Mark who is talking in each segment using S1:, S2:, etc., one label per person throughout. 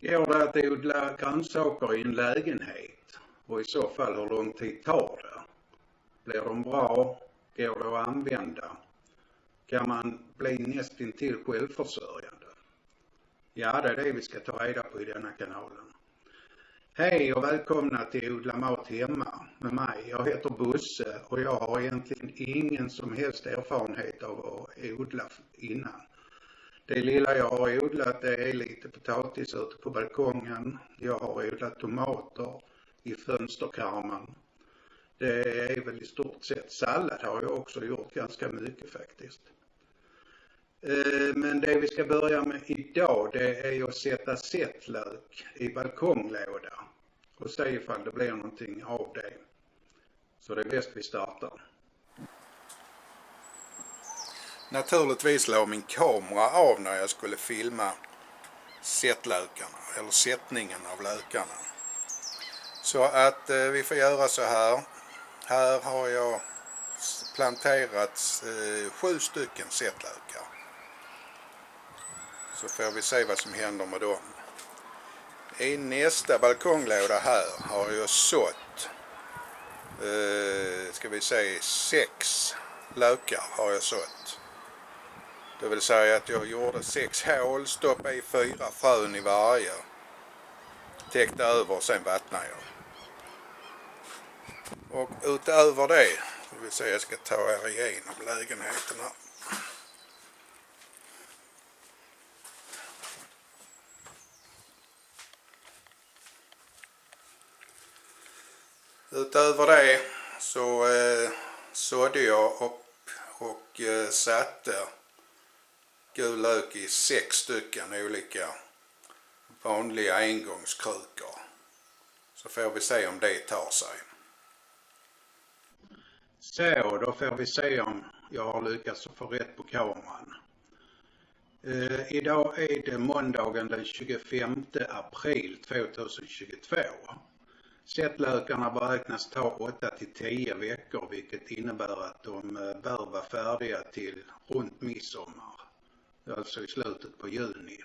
S1: Går det att odla grönsaker i en lägenhet? Och i så fall hur lång tid tar det? Blir de bra? Går det att använda? Kan man bli nästintill självförsörjande? Ja, det är det vi ska ta reda på i denna kanalen. Hej och välkomna till Odla mat hemma med mig. Jag heter Bosse och jag har egentligen ingen som helst erfarenhet av att odla innan. Det lilla jag har odlat är lite potatis ute på balkongen. Jag har odlat tomater i fönsterkarmen. Det är väl i stort sett sallad har jag också gjort ganska mycket faktiskt. Men det vi ska börja med idag det är att sätta sättlök i balkonglåda och se ifall det blir någonting av det. Så det är bäst vi startar.
S2: Naturligtvis låg min kamera av när jag skulle filma sättlökarna eller sättningen av lökarna. Så att vi får göra så här. Här har jag planterat 7 stycken sättlökar. Så får vi se vad som händer med dem. I nästa balkonglåda här har jag sått ska vi säga 6 lökar har jag sått. Det vill säga att jag gjorde 6 hål, stoppade i 4 frön i varje. Täckte över och sen vattnade jag. Och utöver det, det vill säga jag ska ta er igenom lägenheterna. Utöver det så sådde jag upp och satte gul lök i 6 stycken olika vanliga engångskrukor. Så får vi se om det tar sig.
S1: Så, då får vi se om jag har lyckats få rätt på kameran. Idag är det måndagen den 25 april 2022. Sättlökarna beräknas ta 8 till 10 veckor vilket innebär att de bör vara färdiga till runt midsommar. Alltså i slutet på juni.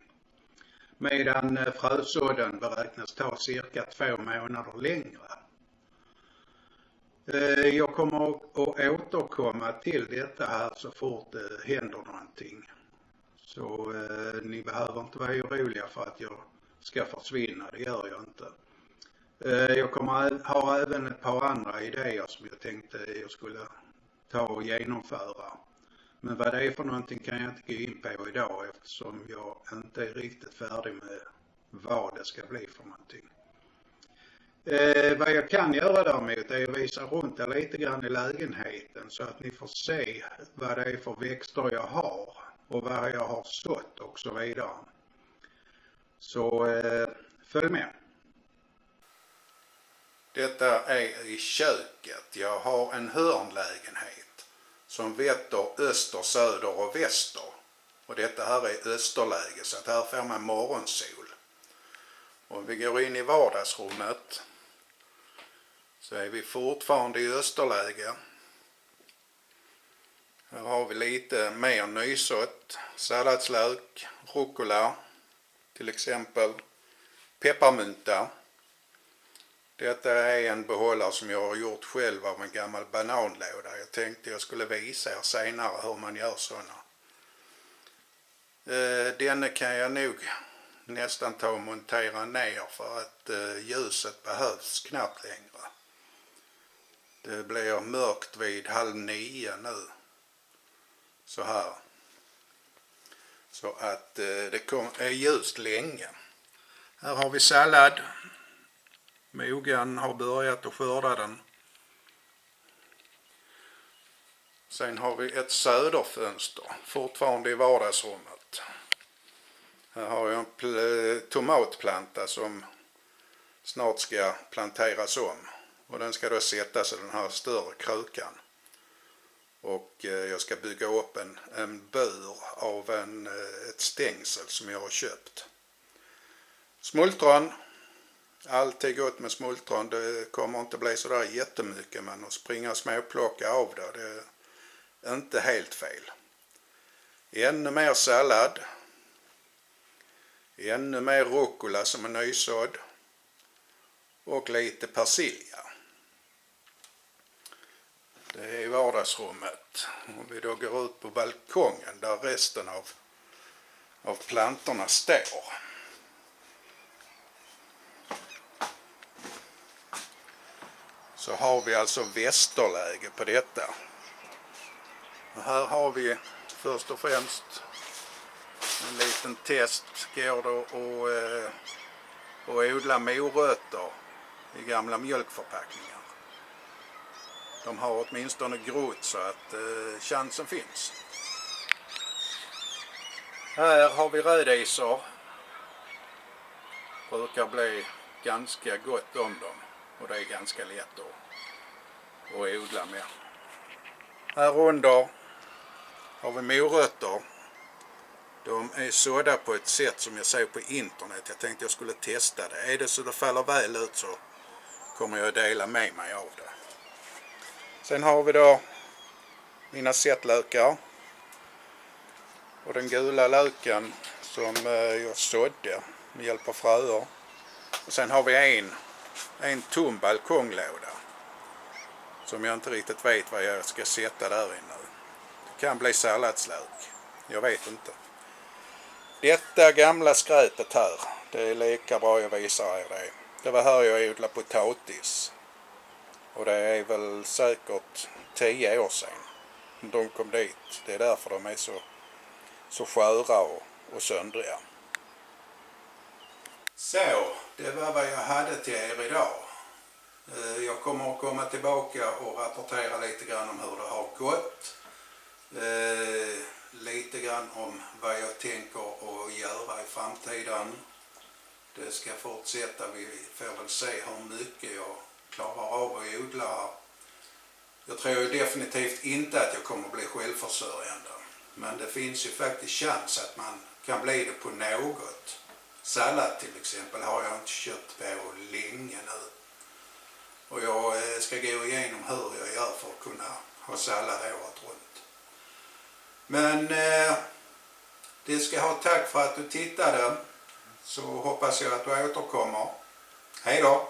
S1: Medan frösådden beräknas ta cirka 2 månader längre. Jag kommer att återkomma till detta här så fort det händer någonting. Så ni behöver inte vara oroliga för att jag ska försvinna, det gör jag inte. Jag har även ett par andra idéer som jag tänkte jag skulle ta och genomföra. Men vad det är för någonting kan jag inte gå in på idag eftersom jag inte är riktigt färdig med vad det ska bli för någonting. Vad jag kan göra däremot är att visa runt det lite grann i lägenheten så att ni får se vad det är för växter jag har och vad jag har sått och så vidare. Så följ med.
S2: Detta är i köket. Jag har en hörnlägenhet som vetter öster, söder och väster. Och detta här är österläge så att här får man morgonsol. Och vi går in i vardagsrummet så är vi fortfarande i österläge. Här har vi lite mer nysått. Salladslök, rucola, till exempel pepparmynta. Detta är en behållare som jag har gjort själv av en gammal bananlåda. Jag tänkte jag skulle visa er senare hur man gör sådana. Denna kan jag nog nästan ta och montera ner för att ljuset behövs knappt längre. Det blir mörkt vid 8:30 nu. Så här. Så att det är ljust länge. Här har vi sallad. Mogen har börjat att skörda den. Sen har vi ett söderfönster, fortfarande i vardagsrummet. Här har jag en tomatplanta som snart ska planteras om. Och den ska då sättas i den här större krukan. Och jag ska bygga upp en bur av ett stängsel som jag har köpt. Smultron. Alltid gott med smultron. Det kommer inte bli så där jättemycket men att springa och småplocka av det är inte helt fel. Ännu mer sallad. ännu mer rucola som är nysådd och lite persilja. Det är i vardagsrummet. Om vi då går ut på balkongen där resten av plantorna står. Så har vi alltså västerläge på detta. Och här har vi först och främst en liten test. Går det att odla morötter i gamla mjölkförpackningar. De har åtminstone grott så att chansen finns. Här har vi rödisor. Brukar bli ganska gott om dem. Och det är ganska lätt att odla med. Här under har vi morötter. De är sådda på ett sätt som jag såg på internet. Jag tänkte jag skulle testa det. Är det så det faller väl ut så kommer jag att dela med mig av det. Sen har vi då mina sättlökar. Och den gula löken som jag sådde med hjälp av fröer. Och sen har vi en tom balkonglåda. Som jag inte riktigt vet vad jag ska sätta där inne. Det kan bli salladslök. Jag vet inte. Detta gamla skräpet här. Det är lika bra jag visar er det. Det var här jag odlade potatis. Och det är väl säkert 10 år sedan de kom dit. Det är därför de är så sköra och söndriga. Så, det var vad jag hade till er idag. Jag kommer att komma tillbaka och rapportera lite grann om hur det har gått. Lite grann om vad jag tänker att göra i framtiden. Det ska fortsätta. Vi får väl se hur mycket jag klarar av att odla. Jag tror definitivt inte att jag kommer att bli självförsörjande. Men det finns ju faktiskt chans att man kan bli det på något. Sallad till exempel har jag inte köpt på länge nu. Och jag ska gå igenom hur jag gör för att kunna ha sallad året runt. Men det ska ha tack för att du tittade. Så hoppas jag att du återkommer. Hej då!